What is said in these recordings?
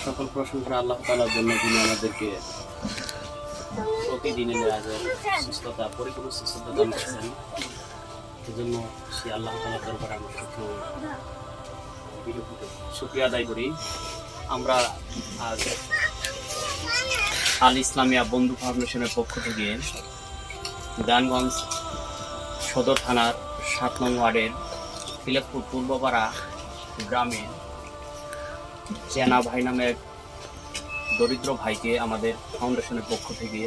সকল প্রশংসা আল্লাহ তাআলার জন্য, যিনি আমাদেরকে প্রতিদিনের সুস্থতা, পরিপূর্ণ সুস্থতা দান করছেন। এজন্য সেই আল্লাহ তাআলার দরবারে আমরা শুকরিয়া আদায় করি। আমরা আজ আল ইসলামিয়া বন্ধু ফাউন্ডেশনের পক্ষ থেকে দানগঞ্জ সদর থানার 7 নং ওয়ার্ডের ফিলাকপুর পূর্বপাড়া গ্রামে চেনা ভাই নামে এক দরিদ্র ভাইকে আমাদের ফাউন্ডেশনের পক্ষ থেকে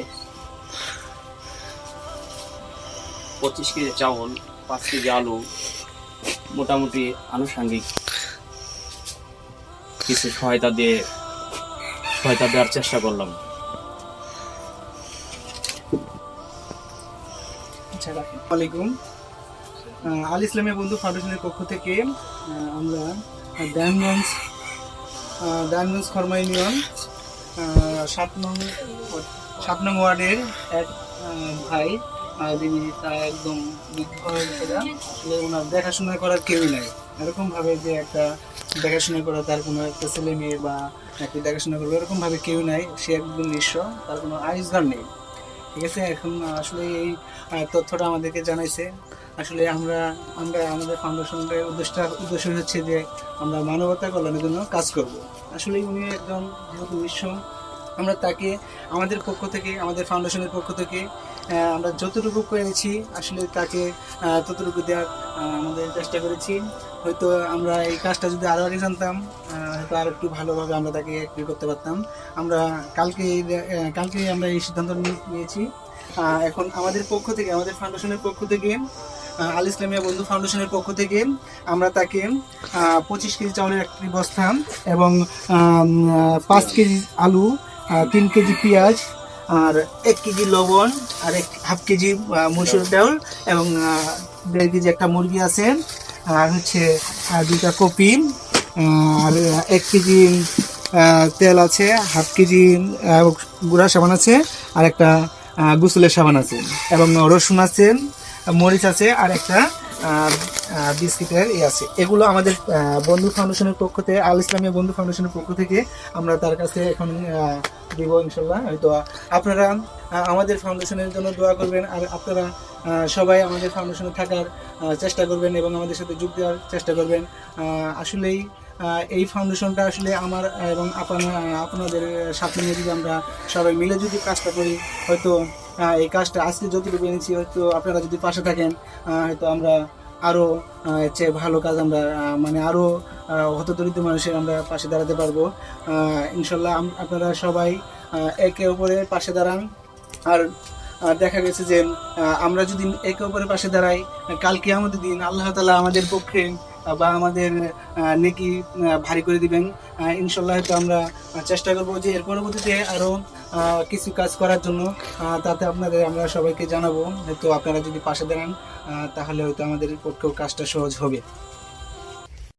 25 কেজি চাউল, 5 কেজি আলু, মোটামুটি আনুষঙ্গিক কিছু সহায়তা দেওয়ার চেষ্টা করলাম। আসসালামাইকুম। আল ইসলামিয়া বন্ধু ফাউন্ডেশনের পক্ষ থেকে আমরা দানগঞ্জ খরমা ইউনিয়ন 7 নং ওয়ার্ডের এক ভাই, যিনি তার একদম আসলে ওনার দেখাশোনা করার কেউই নাই। এরকম ভাবে যে একটা দেখাশোনা করা, তার কোনো একটা ছেলে মেয়ে বা একটা দেখাশোনা করবে এরকম ভাবে কেউ নাই। সে একদম নিঃস্ব, তার কোনো আইসঘর নেই। ঠিক আছে, এখন আসলে এই তথ্যটা আমাদেরকে জানাইছে। আসলে আমরা আমাদের ফাউন্ডেশনের উদ্দেশ্য হচ্ছে যে আমরা মানবতা কল্যাণের জন্য কাজ করব। আসলে উনি একজন যেহেতু নিঃস্ব, আমরা তাকে আমাদের পক্ষ থেকে, আমাদের ফাউন্ডেশনের পক্ষ থেকে আমরা যতটুকু পেরেছি আসলে তাকে ততটুকু দেওয়ার আমাদের চেষ্টা করেছি। হয়তো আমরা এই কাজটা যদি আরও আগে জানতাম, হয়তো আর একটু ভালোভাবে আমরা তাকে করতে পারতাম। আমরা কালকে আমরা এই সিদ্ধান্ত নিয়েছি। এখন আমাদের পক্ষ থেকে, আমাদের ফাউন্ডেশনের পক্ষ থেকে, আল ইসলামিয়া বন্ধু ফাউন্ডেশনের পক্ষ থেকে আমরা তাকে 25 কেজি চাউলের একটি বস্তা এবং 5 কেজি আলু, 3 কেজি পেঁয়াজ, আর 1 কেজি লবণ, আর 1/2 কেজি মসুর ডাল এবং 1.5 কেজি একটা মুরগি আছে, আর হচ্ছে 2টা কপি, আর 1 কেজি তেল আছে, 1/2 কেজি গুঁড়া সাবান আছে, আর একটা গোসলের সাবান আছে, এবং রসুন আছে, মরিচ আছে, আর একটা বিস্কিটের আছে। এগুলো আমাদের বন্ধু ফাউন্ডেশনের পক্ষ থেকে, আল ইসলামিয়া বন্ধু ফাউন্ডেশনের পক্ষ থেকে আমরা তার কাছে এখন দিব ইনশাল্লাহ। হয়তো আপনারা আমাদের ফাউন্ডেশনের জন্য দোয়া করবেন, আর আপনারা সবাই আমাদের ফাউন্ডেশনে থাকার চেষ্টা করবেন এবং আমাদের সাথে যোগ দেওয়ার চেষ্টা করবেন। আসলেই এই ফাউন্ডেশনটা আসলে আমার এবং আপনাদের সাথে নিয়ে যদি আমরা সবাই মিলে যদি কাজটা করি, হয়তো এই কাজটা আজকে যতটুকু এনেছি, হয়তো আপনারা যদি পাশে থাকেন, হয়তো আমরা আরও চেয়ে ভালো কাজ আমরা মানে আরও হতদরিদ্র মানুষের আমরা পাশে দাঁড়াতে পারবো ইনশাল্লাহ। আপনারা সবাই একে অপরের পাশে দাঁড়ান। আর দেখা গেছে যে আমরা যদি একে অপরের পাশে দাঁড়াই, কালকে আমাদের দিন আল্লাহ তাআলা আমাদের পক্ষে বা আমাদের নেকি ভারী করে দিবেন ইনশাল্লাহ। হয়তো আমরা চেষ্টা করবো যে এর পরবর্তীতে আরও কিছু কাজ করার জন্য, তাতে আপনাদের আমরা সবাইকে জানাবো। হয়তো আপনারা যদি পাশে দাঁড়ান তাহলে হয়তো আমাদের পক্ষেও কাজটা সহজ হবে।